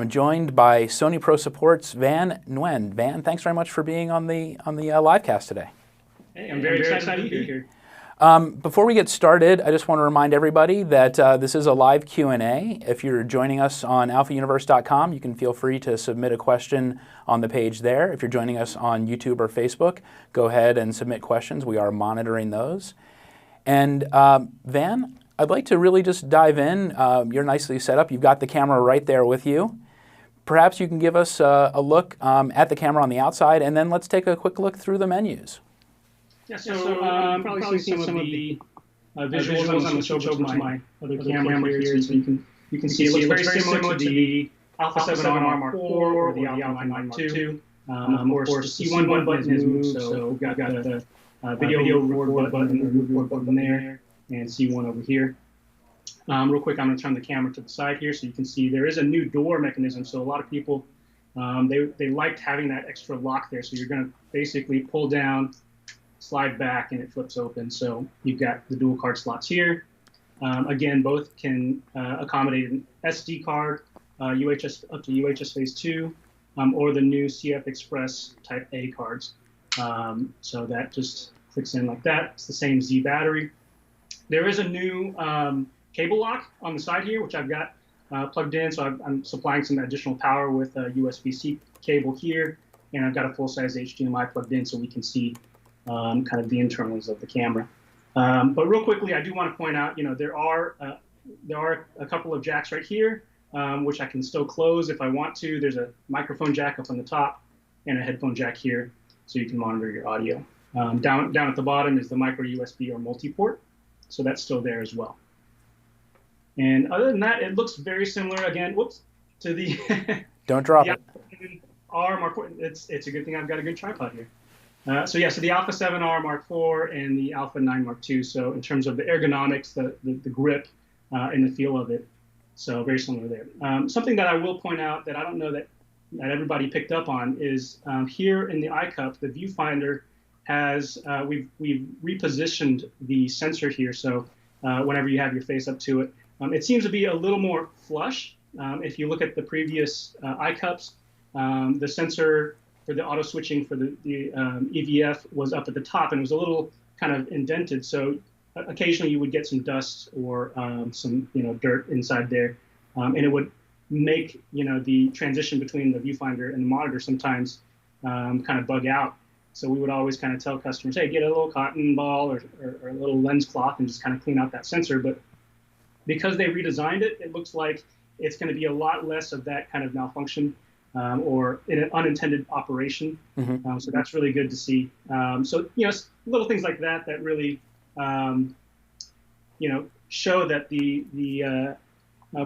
I'm joined by Sony Pro Support's Nguyen. Van, thanks very much for being on the live cast today. Hey, I'm very excited to be here. Before we get started, I just want to remind everybody that this is a live Q&A. If you're joining us on alphauniverse.com, you can feel free to submit a question on the page there. If you're joining us on YouTube or Facebook, go ahead and submit questions. We are monitoring those. And Van, I'd like to really just dive in. You're nicely set up. You've got the camera right there with you. Perhaps you can give us a look at the camera on the outside, and then let's take a quick look through the menus. Yeah, so you've probably seen some of the visuals. I'm going to switch over to my other camera here, so you can see it looks very similar to the Alpha 7R Mark IV or the Alpha 9 Mark II. Of course, the C1 button is moved, so we've got the video record button, or move record button there, and C1 over here. Real quick, I'm going to turn the camera to the side here so you can see there is a new door mechanism. So a lot of people, they liked having that extra lock there. So you're going to basically pull down, slide back, and it flips open. So you've got the dual card slots here. Again, both can accommodate an SD card, UHS up to UHS Phase 2, or the new CF Express Type A cards. So that just clicks in like that. It's the same Z battery. There is a new cable lock on the side here, which I've got plugged in. So I'm supplying some additional power with a USB-C cable here, and I've got a full-size HDMI plugged in so we can see kind of the internals of the camera. But real quickly, I do want to point out, there are a couple of jacks right here, which I can still close if I want to. There's a microphone jack up on the top and a headphone jack here, so you can monitor your audio. Down at the bottom is the micro USB or multi-port, so that's still there as well. And other than that, it looks very similar again. Whoops, to the don't drop the it. R Mark IV. It's a good thing I've got a good tripod here. So the Alpha 7R Mark IV and the Alpha 9 Mark II. So in terms of the ergonomics, the grip, and the feel of it, so very similar there. Something that I will point out that I don't know that everybody picked up on is here in the iCup, the viewfinder has we've repositioned the sensor here. So whenever you have your face up to it, it seems to be a little more flush. If you look at the previous iCups, the sensor for the auto switching for the EVF was up at the top, and it was a little kind of indented. So occasionally you would get some dust or some dirt inside there, and it would make the transition between the viewfinder and the monitor sometimes kind of bug out. So we would always kind of tell customers, hey, get a little cotton ball or a little lens cloth and just kind of clean out that sensor. But because they redesigned it, it looks like it's going to be a lot less of that kind of malfunction or in an unintended operation. Mm-hmm. So that's really good to see. So little things like that really show that the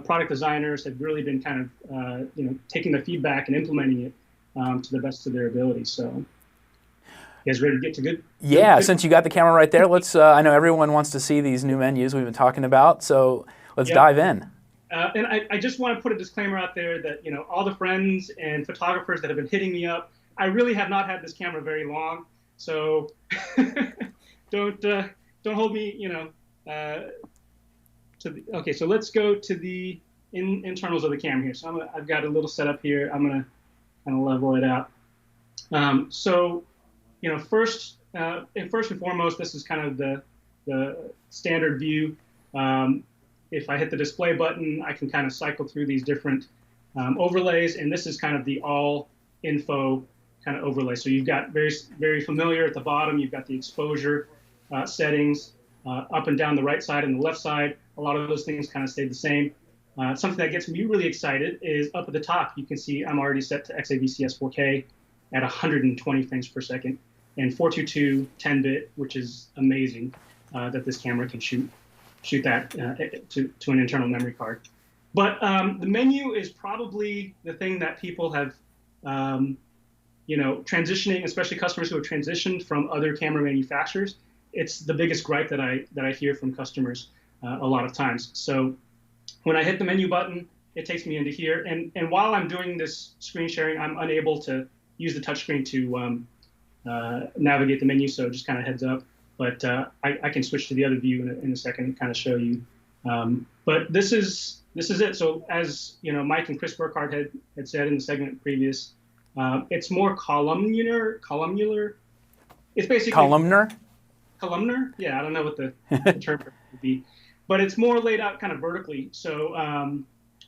product designers have really been kind of taking the feedback and implementing it to the best of their ability. So. You guys ready to get to good? Yeah, since you got the camera right there, let's. I know everyone wants to see these new menus we've been talking about, so let's dive in. And I just want to put a disclaimer out there that all the friends and photographers that have been hitting me up, I really have not had this camera very long, so don't hold me okay, so let's go to the internals of the camera here. So I've got a little setup here. I'm gonna kind of level it out. First and foremost, this is kind of the standard view. If I hit the display button, I can kind of cycle through these different overlays, and this is kind of the all info kind of overlay. So you've got very, very familiar at the bottom. You've got the exposure settings up and down the right side and the left side. A lot of those things kind of stayed the same. Something that gets me really excited is up at the top. You can see I'm already set to XAVCS 4K at 120 frames per second. And 422 10-bit, which is amazing that this camera can shoot that to an internal memory card. But the menu is probably the thing that people have, transitioning, especially customers who have transitioned from other camera manufacturers. It's the biggest gripe that I hear from customers a lot of times. So when I hit the menu button, it takes me into here. And while I'm doing this screen sharing, I'm unable to use the touchscreen to navigate the menu, so just kind of heads up. But I can switch to the other view in a second and kind of show you. But this is this is it. So as Mike and Chris Burkhardt had said in the segment previous, it's more columnar. It's basically Columnar. Columnar. Yeah, I don't know what the term would be, but it's more laid out kind of vertically. So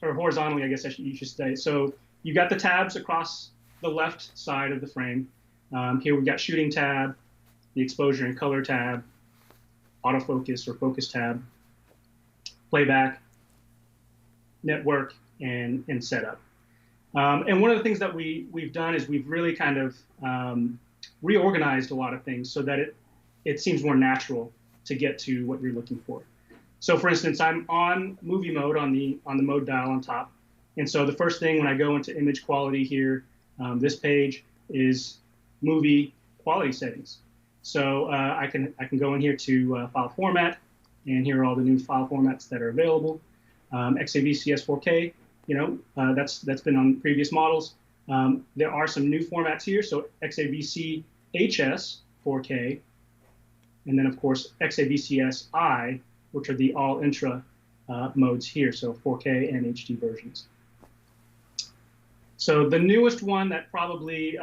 or horizontally, I guess you should say. So you got the tabs across the left side of the frame. Here we've got shooting tab, the exposure and color tab, autofocus or focus tab, playback, network, and setup. And one of the things that we've done is we've really kind of reorganized a lot of things so that it seems more natural to get to what you're looking for. So for instance, I'm on movie mode on the mode dial on top. And so the first thing when I go into image quality here, this page is movie quality settings. So I can go in here to file format, and here are all the new file formats that are available. XAVCS 4K, that's been on previous models. There are some new formats here, so XAVC HS 4K, and then of course XAVCS I, which are the all intra modes here, so 4K and HD versions. So the newest one that probably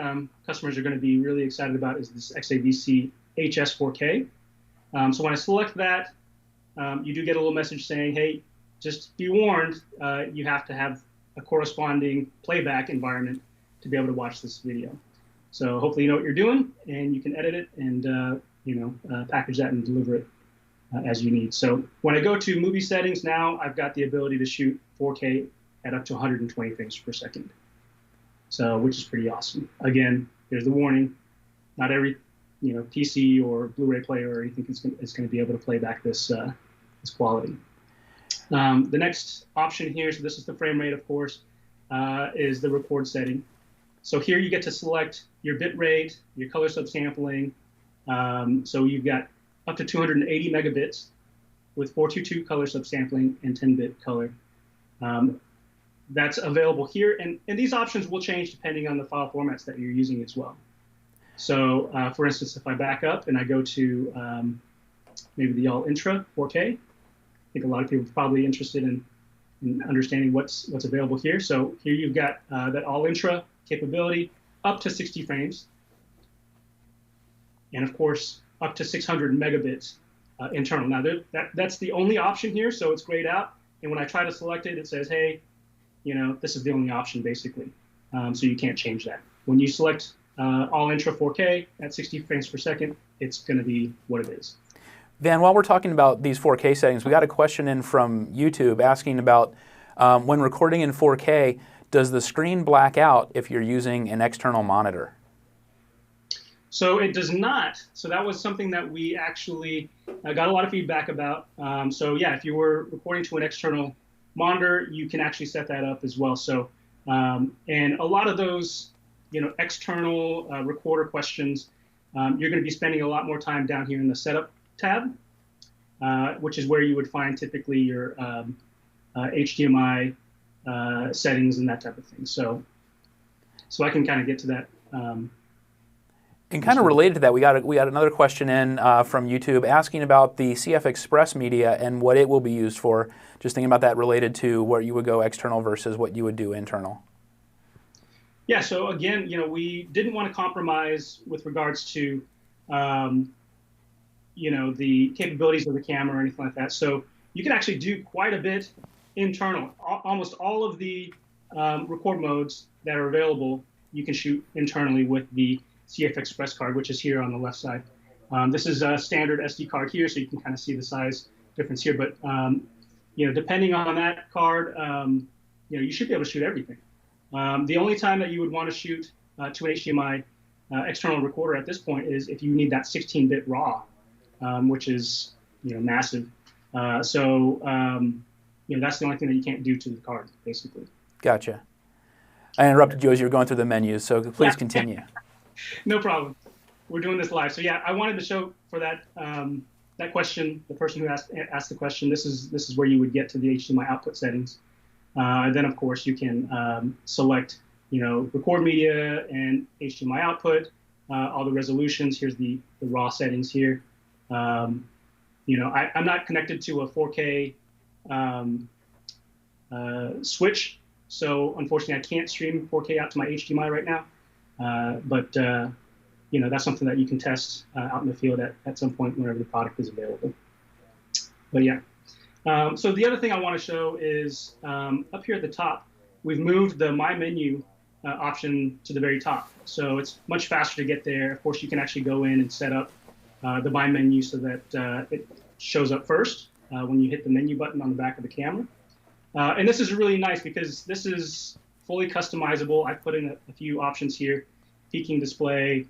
customers are going to be really excited about is this XAVC HS 4K. So when I select that, you do get a little message saying, hey, just be warned, you have to have a corresponding playback environment to be able to watch this video. So hopefully you know what you're doing, and you can edit it and package that and deliver it as you need. So when I go to movie settings now, I've got the ability to shoot 4K at up to 120 frames per second. So, which is pretty awesome. Again, there's the warning. Not every, PC or Blu-ray player or anything is going to be able to play back this quality. The next option here, so this is the frame rate, of course, is the record setting. So here you get to select your bit rate, your color subsampling. So you've got up to 280 megabits with 422 color subsampling and 10-bit color. That's available here, and these options will change depending on the file formats that you're using as well. So, for instance, if I back up and I go to maybe the all intra 4K, I think a lot of people are probably interested in understanding what's available here. So here you've got that all intra capability up to 60 frames, and of course up to 600 megabits internal. Now that's the only option here, so it's grayed out. And when I try to select it, it says, hey, this is the only option basically. So you can't change that. When you select all intra 4K at 60 frames per second, it's going to be what it is. Van, while we're talking about these 4K settings, we got a question in from YouTube asking about when recording in 4K, does the screen black out if you're using an external monitor? So it does not. So that was something that we actually got a lot of feedback about. So yeah, if you were recording to an external monitor, you can actually set that up as well. So and a lot of those external recorder questions, you're going to be spending a lot more time down here in the setup tab, which is where you would find typically your HDMI settings and that type of thing. So I can kind of get to that. And kind of related to that, we got another question in from YouTube asking about the CF Express media and what it will be used for. Just thinking about that related to where you would go external versus what you would do internal. Yeah. So again, we didn't want to compromise with regards to, the capabilities of the camera or anything like that. So you can actually do quite a bit internal. Almost all of the record modes that are available, you can shoot internally with the CF Express card, which is here on the left side. This is a standard SD card here, so you can kind of see the size difference here. But depending on that card, you should be able to shoot everything. The only time that you would want to shoot to an HDMI external recorder at this point is if you need that 16-bit RAW, which is massive. So that's the only thing that you can't do to the card, basically. Gotcha. I interrupted you as you were going through the menus, so please continue. No problem. We're doing this live. So yeah, I wanted to show for that that question, the person who asked the question, this is where you would get to the HDMI output settings. And then of course you can select record media and HDMI output, all the resolutions. Here's the raw settings here. I'm not connected to a 4K switch. So unfortunately, I can't stream 4K out to my HDMI right now. But that's something that you can test out in the field at some point whenever the product is available. But yeah. So the other thing I want to show is up here at the top, we've moved the My Menu option to the very top. So it's much faster to get there. Of course, you can actually go in and set up the My Menu so that it shows up first when you hit the menu button on the back of the camera. And this is really nice because this is fully customizable. I put in a few options here: peaking display,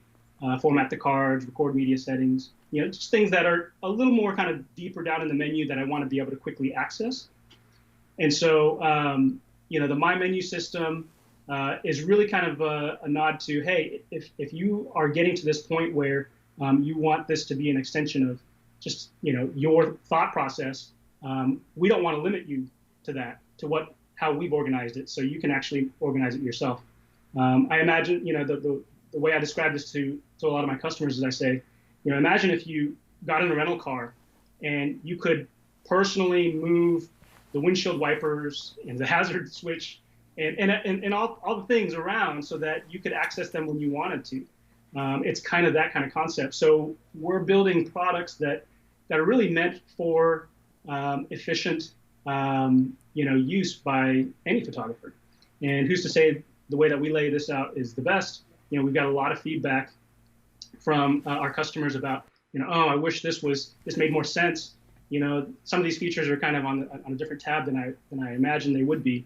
format the cards, record media settings, just things that are a little more kind of deeper down in the menu that I want to be able to quickly access. And so, the My Menu system is really kind of a nod to, hey, if you are getting to this point where you want this to be an extension of just, your thought process, we don't want to limit you to that, to how we've organized it, so you can actually organize it yourself. I imagine, the way I describe this to a lot of my customers is I say, imagine if you got in a rental car and you could personally move the windshield wipers and the hazard switch and all the things around so that you could access them when you wanted to. It's kind of that kind of concept. So we're building products that are really meant for efficient use by any photographer. And who's to say the way that we lay this out is the best? We've got a lot of feedback from our customers about, oh, I wish this made more sense. Some of these features are kind of on a different tab than I imagined they would be.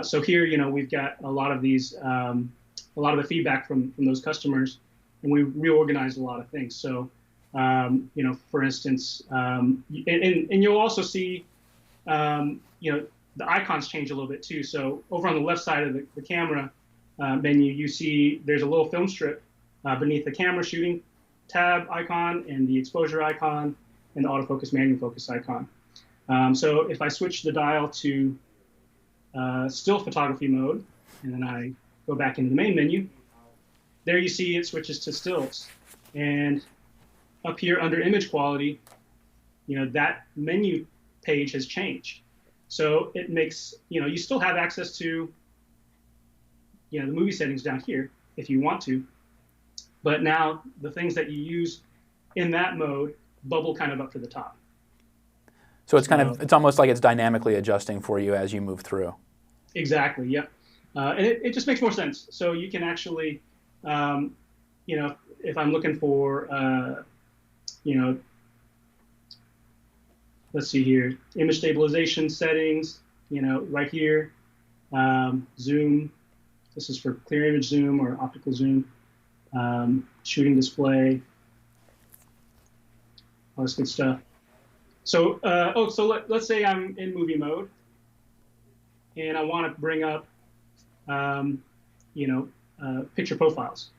So here, we've got a lot of these, a lot of the feedback from those customers, and we reorganized a lot of things. So, for instance, and you'll also see, the icons change a little bit too. So over on the left side of the camera menu, you see there's a little film strip beneath the camera shooting tab icon and the exposure icon and the autofocus manual focus icon. So if I switch the dial to still photography mode, and then I go back into the main menu, there you see it switches to stills. And up here under image quality, that menu page has changed. So it makes, you still have access to, the movie settings down here if you want to, but now the things that you use in that mode bubble kind of up to the top. So it's almost like it's dynamically adjusting for you as you move through. Exactly, yep. And it just makes more sense. So you can actually, if I'm looking for, let's see here, image stabilization settings, right here, zoom. This is for clear image zoom or optical zoom, shooting display, all this good stuff. So, let's say I'm in movie mode, and I want to bring up, picture profiles.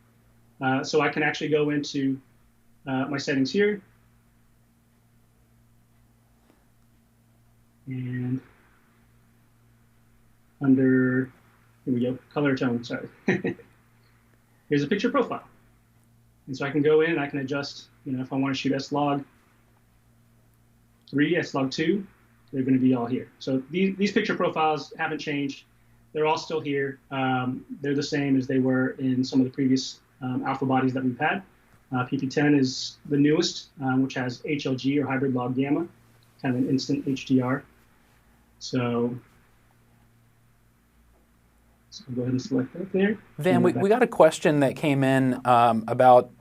So I can actually go into my settings here, and under, here we go, color tone, sorry. Here's a picture profile. And so I can go in and I can adjust, if I want to shoot S-Log 3, S-Log 2, they're going to be all here. So these picture profiles haven't changed. They're all still here. They're the same as they were in some of the previous alpha bodies that we've had. PP10 is the newest, which has HLG or hybrid log gamma, kind of an instant HDR. So I'll go ahead and select that there. Van, we got a question that came in about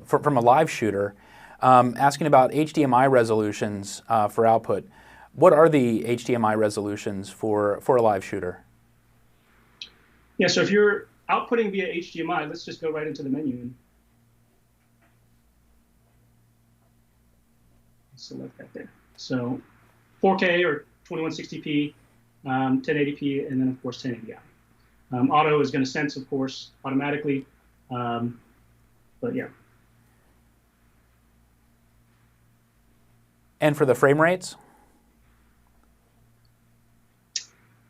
from a live shooter asking about HDMI resolutions for output. What are the HDMI resolutions for a live shooter? Yeah, so if you're outputting via HDMI, let's just go right into the menu and select that there. So 4K or 2160p, 1080p, and then of course 1080i. Auto is going to sense, of course, automatically, but yeah. And for the frame rates?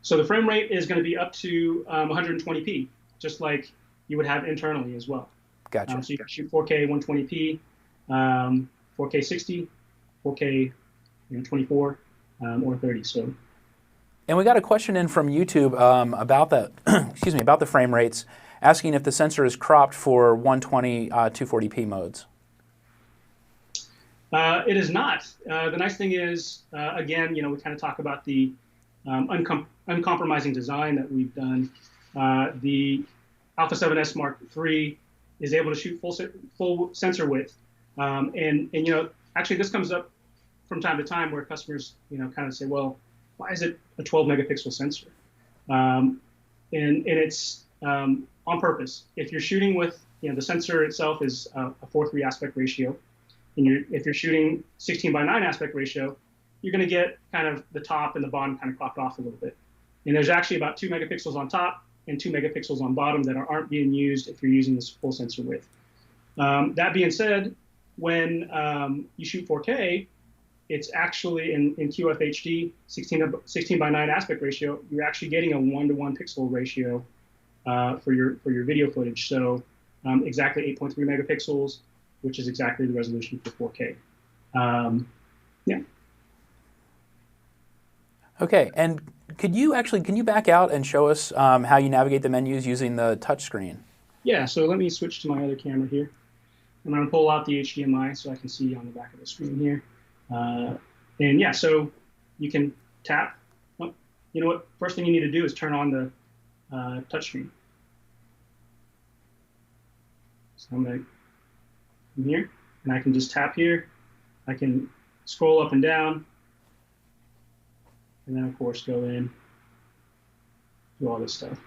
So the frame rate is going to be up to 120p, just like you would have internally as well. Gotcha. So you can shoot 4K 120p, 4K 60, 4K 24, or 30. So And we got a question in from YouTube about the excuse me, about the frame rates, asking if the sensor is cropped for 120 240p modes. It is not. The nice thing is, again, we kind of talk about the uncompromising design that we've done. The Alpha 7S Mark III is able to shoot full sensor width, and actually this comes up from time to time where customers kind of say, well, why is it a 12 megapixel sensor? And it's on purpose. If you're shooting with the sensor itself is a 4:3 aspect ratio, and if you're shooting 16:9 aspect ratio, you're going to get kind of the top and the bottom kind of cropped off a little bit. And there's actually about 2 megapixels on top and 2 megapixels on bottom that aren't being used if you're using this full sensor width. That being said, when you shoot 4K, it's actually in QFHD 16:9 aspect ratio. You're actually getting a 1:1 pixel ratio for your video footage. So exactly 8.3 megapixels, which is exactly the resolution for 4K. Yeah. Okay, and can you back out and show us how you navigate the menus using the touch screen? Yeah, so let me switch to my other camera here. I'm going to pull out the HDMI so I can see on the back of the screen here. And yeah, so you can tap. Oh, you know what? First thing you need to do is turn on the touchscreen. So I'm going to come here, and I can just tap here. I can scroll up and down, and then of course go in, do all this stuff.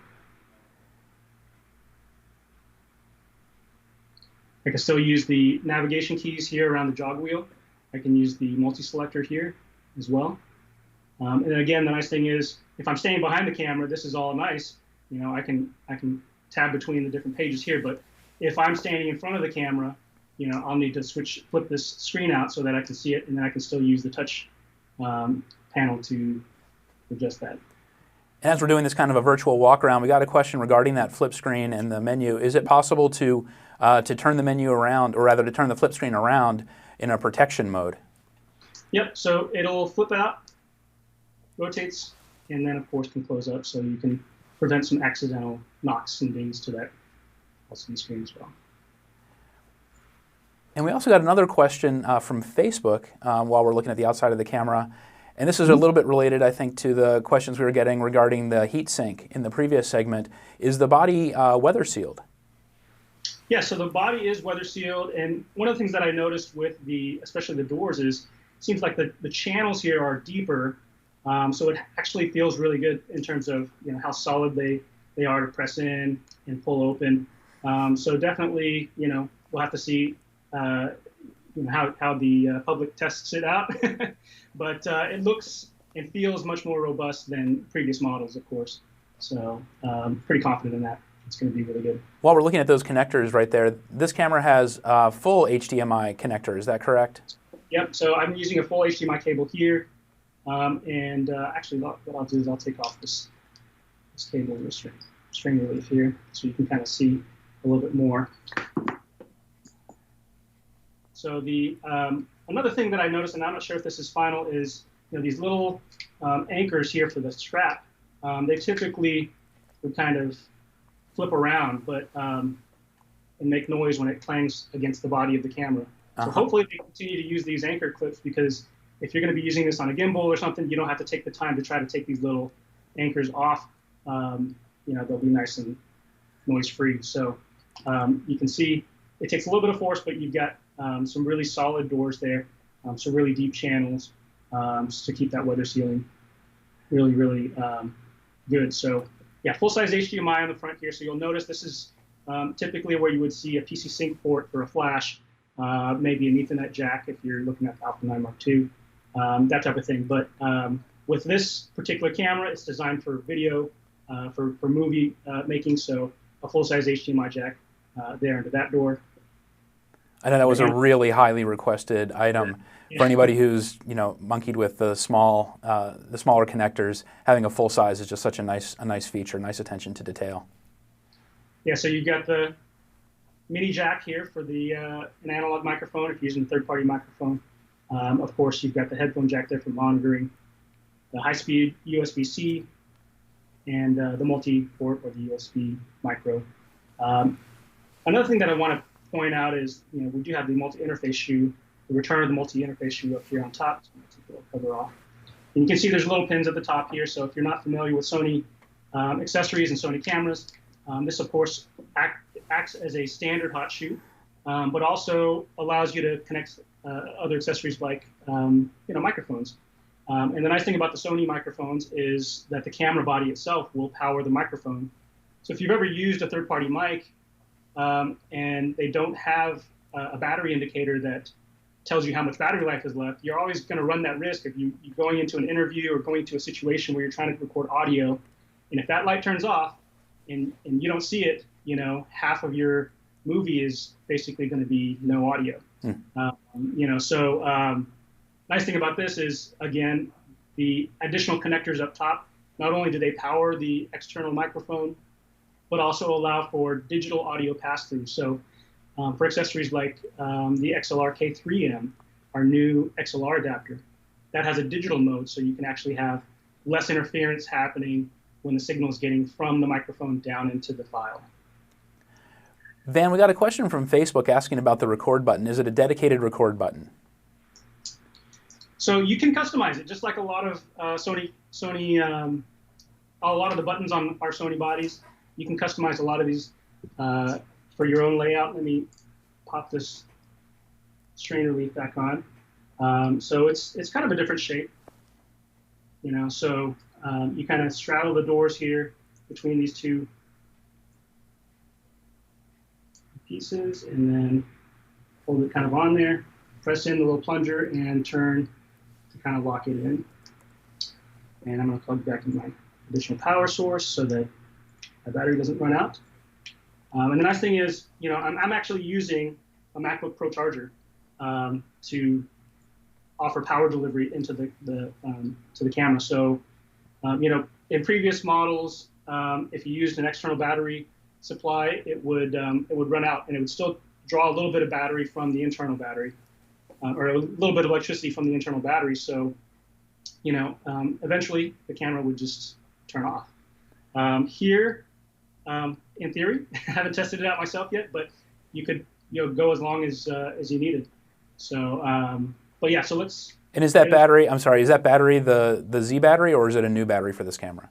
I can still use the navigation keys here around the jog wheel. I can use the multi-selector here as well. And then again, the nice thing is, if I'm staying behind the camera, this is all nice. I can tab between the different pages here. But if I'm standing in front of the camera, I'll need to flip this screen out so that I can see it, and then I can still use the touch panel to adjust that. And as we're doing this kind of a virtual walk around, we got a question regarding that flip screen and the menu. Is it possible to turn the menu around, or rather to turn the flip screen around in a protection mode? Yep, so it'll flip out, rotates, and then of course can close up, so you can prevent some accidental knocks and dings to that LCD screen as well. And we also got another question from Facebook while we're looking at the outside of the camera. And this is a little bit related, I think, to the questions we were getting regarding the heat sink in the previous segment. Is the body weather sealed? Yeah, so the body is weather sealed, and one of the things that I noticed with especially the doors is, it seems like the channels here are deeper, so it actually feels really good in terms of how solid they are to press in and pull open. So definitely, we'll have to see how the public tests it out, but it looks and feels much more robust than previous models, of course. So pretty confident in that. It's going to be really good. While we're looking at those connectors right there, this camera has full HDMI connector, is that correct? Yep, so I'm using a full HDMI cable here, and actually what I'll do is I'll take off this cable string relief here, so you can kind of see a little bit more. So another thing that I noticed, and I'm not sure if this is final, is these little anchors here for the strap. They typically would kind of flip around, but and make noise when it clangs against the body of the camera. So hopefully they continue to use these anchor clips, because if you're going to be using this on a gimbal or something, you don't have to take the time to try to take these little anchors off. They'll be nice and noise-free. So you can see it takes a little bit of force, but you've got some really solid doors there, some really deep channels to keep that weather sealing really, really good. So yeah, full-size HDMI on the front here. So you'll notice this is typically where you would see a PC sync port for a flash, maybe an Ethernet jack if you're looking at the Alpha 9 Mark II, that type of thing. But with this particular camera, it's designed for video, for movie making. So a full-size HDMI jack there into that door. I know that was a really highly requested item. For anybody who's monkeyed with the smaller connectors, having a full size is just such a nice feature, nice attention to detail. Yeah, so you've got the mini jack here for an analog microphone if you're using a third-party microphone. Of course, you've got the headphone jack there for monitoring. the high-speed USB-C, and the multi-port or the USB micro. Another thing that I want to point out is, we do have the multi-interface shoe, the return of the multi-interface shoe up here on top. So I'm going to take the little cover off. And you can see there's little pins at the top here. So if you're not familiar with Sony accessories and Sony cameras, this, of course, acts as a standard hot shoe, but also allows you to connect other accessories like microphones. And the nice thing about the Sony microphones is that the camera body itself will power the microphone. So if you've ever used a third-party mic and they don't have a battery indicator that tells you how much battery life is left, you're always going to run that risk if you're going into an interview or going to a situation where you're trying to record audio. And if that light turns off and you don't see it, half of your movie is basically going to be no audio. Nice thing about this is, again, the additional connectors up top, not only do they power the external microphone, but also allow for digital audio pass-through. So for accessories like the XLR K3M, our new XLR adapter, that has a digital mode, so you can actually have less interference happening when the signal is getting from the microphone down into the file. Van, we got a question from Facebook asking about the record button. Is it a dedicated record button? So you can customize it, just like a lot of a lot of the buttons on our Sony bodies. You can customize a lot of these for your own layout. Let me pop this strainer leaf back on. So it's kind of a different shape, So you kind of straddle the doors here between these two pieces, and then hold it kind of on there. Press in the little plunger and turn to kind of lock it in. And I'm going to plug back in my additional power source so that my battery doesn't run out. And the nice thing is, I'm actually using a MacBook Pro charger to offer power delivery into to the camera. So, in previous models, if you used an external battery supply, it would run out, and it would still draw a little bit of battery from the internal battery, or a little bit of electricity from the internal battery. So, eventually the camera would just turn off. Here, in theory, I haven't tested it out myself yet, but you could go as long as you needed. So, but yeah, so let's. And is that battery? I'm sorry, is that battery the Z battery, or is it a new battery for this camera?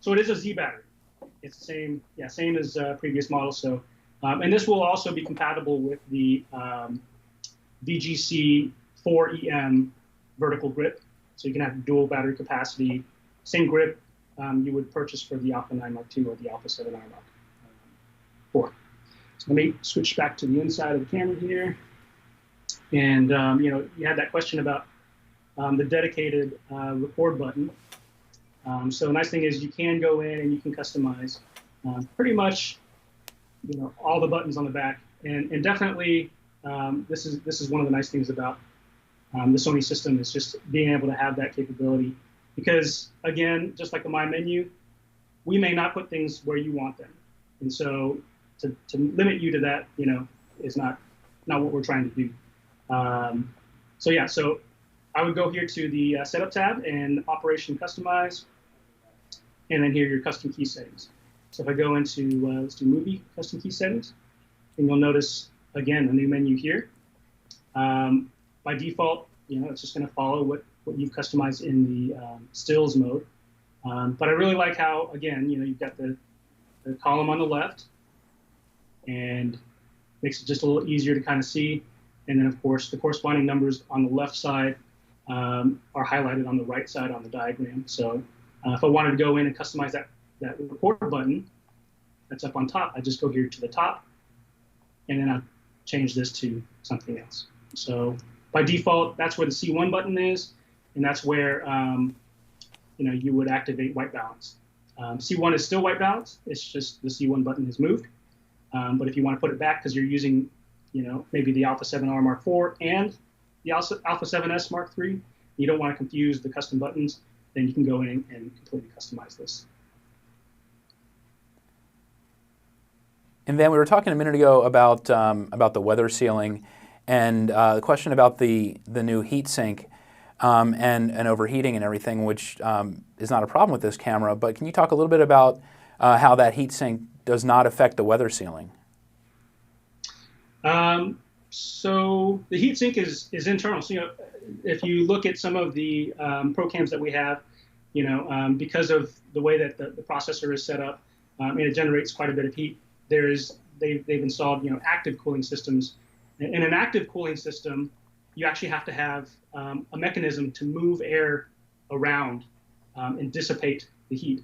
So it is a Z battery. It's the same as previous models. So, and this will also be compatible with the VGC 4EM vertical grip. So you can have dual battery capacity, same grip you would purchase for the Alpha 9 Mark II or the Alpha 7R Mark IV. So let me switch back to the inside of the camera here. And you had that question about the dedicated record button. So the nice thing is you can go in and you can customize pretty much all the buttons on the back. And definitely this is one of the nice things about the Sony system, is just being able to have that capability. Because again, just like the My Menu, we may not put things where you want them. And so to limit you to that, is not what we're trying to do. So I would go here to the Setup tab and Operation Customize, and then here are your custom key settings. So if I go into, let's do Movie Custom Key Settings, and you'll notice, again, a new menu here. By default, it's just going to follow what you've customized in the stills mode. But I really like how, again, you've got the column on the left, and makes it just a little easier to kind of see. And then, of course, the corresponding numbers on the left side are highlighted on the right side on the diagram. So if I wanted to go in and customize that record button that's up on top, I just go here to the top, and then I change this to something else. So by default, that's where the C1 button is, and that's where you would activate white balance. C1 is still white balance. It's just the C1 button is moved. But if you want to put it back because you're using, maybe the Alpha 7R Mark IV and the Alpha 7S Mark III, you don't want to confuse the custom buttons, then you can go in and completely customize this. And then we were talking a minute ago about the weather sealing, and the question about the new Heatsink. and overheating and everything, which is not a problem with this camera. But can you talk a little bit about how that heatsink does not affect the weather sealing? So the heatsink is internal. So, if you look at some of the pro cams that we have, because of the way that the processor is set up, and it generates quite a bit of heat. They've installed active cooling systems. In an active cooling system, you actually have to have a mechanism to move air around and dissipate the heat.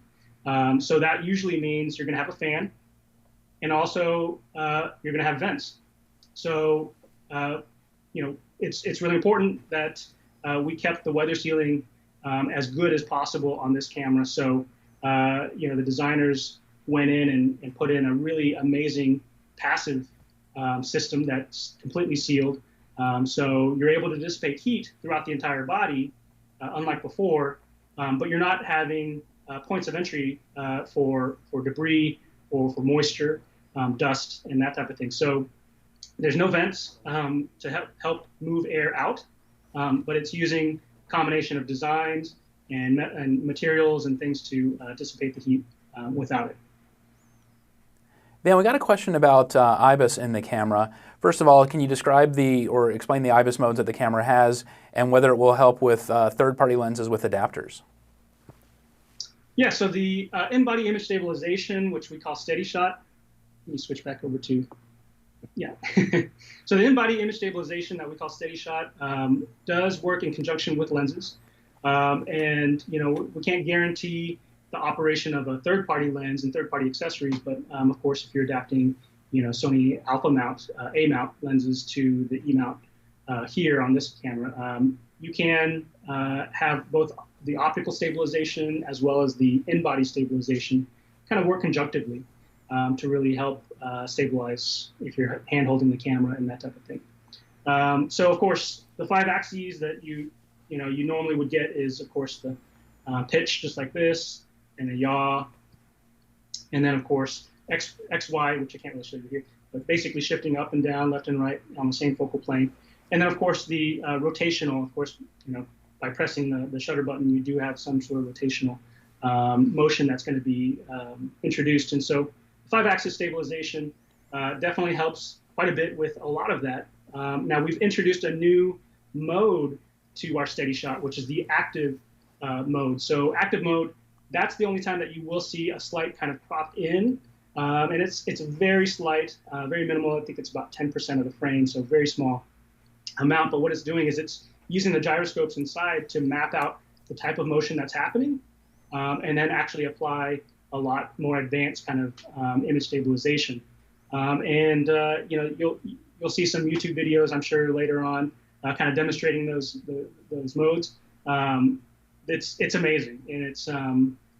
So that usually means you're going to have a fan, and also you're going to have vents. So it's really important that we kept the weather sealing as good as possible on this camera. So the designers went in and put in a really amazing passive system that's completely sealed. So you're able to dissipate heat throughout the entire body, unlike before, but you're not having points of entry for debris or for moisture, dust, and that type of thing. So there's no vents to help move air out, but it's using a combination of designs and materials and things to dissipate the heat without it. Van, we got a question about IBIS in the camera. First of all, can you describe or explain the IBIS modes that the camera has and whether it will help with third-party lenses with adapters? Yeah, so the in-body image stabilization, which we call steady shot, let me switch back over to, yeah. So the in-body image stabilization that we call steady shot does work in conjunction with lenses. And, we can't guarantee the operation of a third-party lens and third-party accessories, but of course, if you're adapting, Sony alpha mount, A mount lenses to the E mount here on this camera, you can have both the optical stabilization as well as the in-body stabilization kind of work conjunctively to really help stabilize if you're hand-holding the camera and that type of thing. So of course, the 5 axes that you normally would get is of course the pitch, just like this, and a yaw, and then of course X, Y, which I can't really show you here, but basically shifting up and down, left and right on the same focal plane. And then of course the rotational, of course, by pressing the shutter button, you do have some sort of rotational motion that's going to be introduced. And so 5-axis stabilization definitely helps quite a bit with a lot of that. Now we've introduced a new mode to our steady shot, which is the active mode. So active mode, that's the only time that you will see a slight kind of crop in. And it's very slight, very minimal. I think it's about 10% of the frame, so very small amount. But what it's doing is it's using the gyroscopes inside to map out the type of motion that's happening, and then actually apply a lot more advanced kind of image stabilization. You'll see some YouTube videos, I'm sure, later on, kind of demonstrating those modes. It's amazing, and it's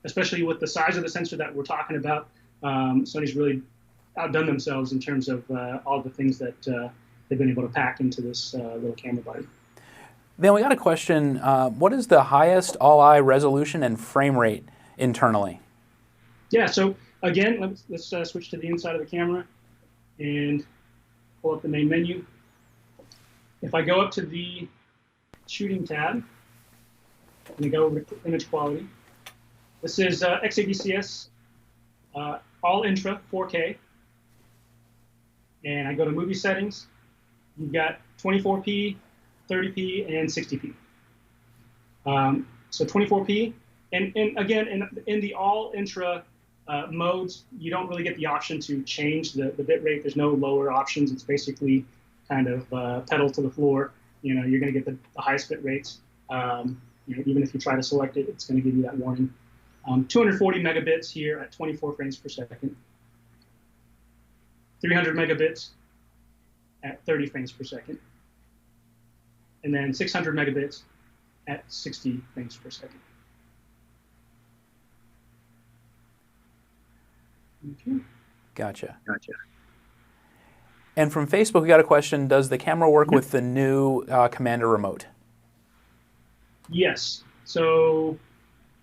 especially with the size of the sensor that we're talking about. Sony's really outdone themselves in terms of all the things that they've been able to pack into this little camera body. Then we got a question. What is the highest all-eye resolution and frame rate internally? Yeah, so again, let's switch to the inside of the camera and pull up the main menu. If I go up to the shooting tab and I go over to image quality, this is XAVCS all intra 4K. And I go to movie settings. You've got 24p, 30p, and 60p. So 24p, and again, in the all intra modes, you don't really get the option to change the bit rate. There's no lower options. It's basically kind of pedal to the floor. You're going to get the highest bit rates. Even if you try to select it, it's going to give you that warning. 240 megabits here at 24 frames per second. 300 megabits at 30 frames per second. And then 600 megabits at 60 frames per second. Okay. Gotcha. And from Facebook, we got a question. Does the camera work with the new Commander remote? Yes. So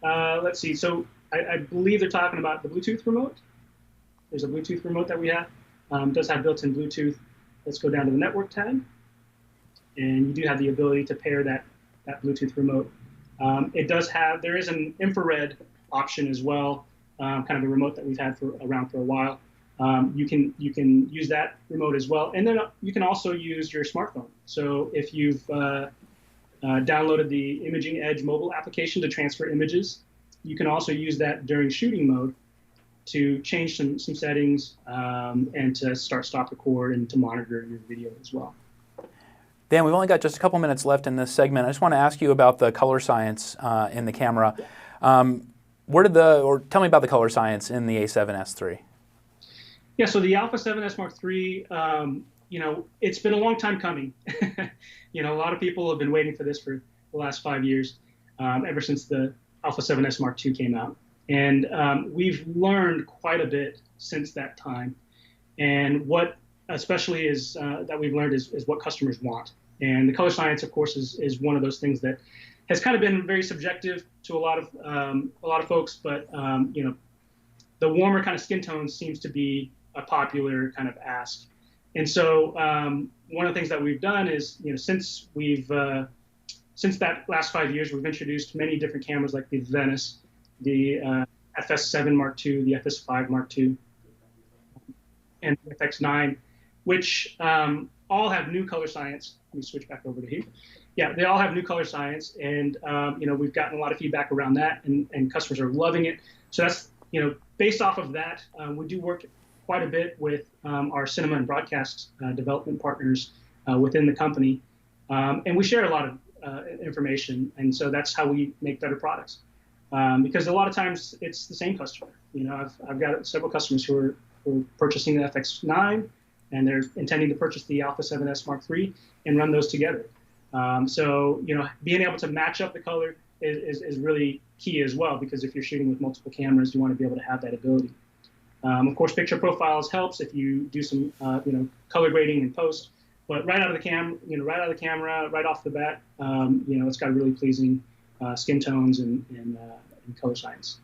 let's see. So I believe they're talking about the Bluetooth remote. There's a Bluetooth remote that we have. It does have built-in Bluetooth. Let's go down to the network tab. And you do have the ability to pair that that Bluetooth remote. There is an infrared option as well, kind of a remote that we've had around for a while. You can use that remote as well, and then you can also use your smartphone. So if you've downloaded the Imaging Edge mobile application to transfer images, you can also use that during shooting mode to change some settings and to stop, record, and to monitor your video as well. Dan, we've only got just a couple minutes left in this segment. I just want to ask you about the color science in the camera. Tell me about the color science in the a7S III. Yeah, so the Alpha 7S Mark III, it's been a long time coming. A lot of people have been waiting for this for the last 5 years, ever since the Alpha 7S Mark II came out. And we've learned quite a bit since that time. And what especially is that we've learned is what customers want. And the color science, of course, is one of those things that has kind of been very subjective to a lot of folks. But the warmer kind of skin tone seems to be a popular kind of ask. And so one of the things that we've done is, since that last 5 years, we've introduced many different cameras like the Venice, the FS7 Mark II, the FS5 Mark II, and the FX9, which all have new color science. Let me switch back over to here. Yeah, they all have new color science, and we've gotten a lot of feedback around that, and customers are loving it. So that's based off of that, we do work quite a bit with our cinema and broadcast development partners within the company, and we share a lot of information, and so that's how we make better products. Because a lot of times it's the same customer. I've got several customers who are purchasing the FX9, and they're intending to purchase the Alpha 7S Mark III and run those together. So being able to match up the color is really key as well, because if you're shooting with multiple cameras, you want to be able to have that ability. Of course, picture profiles helps if you do some color grading in post. But right out of the camera, right off the bat, it's got really pleasing skin tones and color science.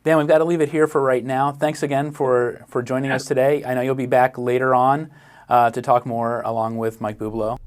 Dan, we've got to leave it here for right now. Thanks again for joining us today. I know you'll be back later on to talk more along with Mike Bublo.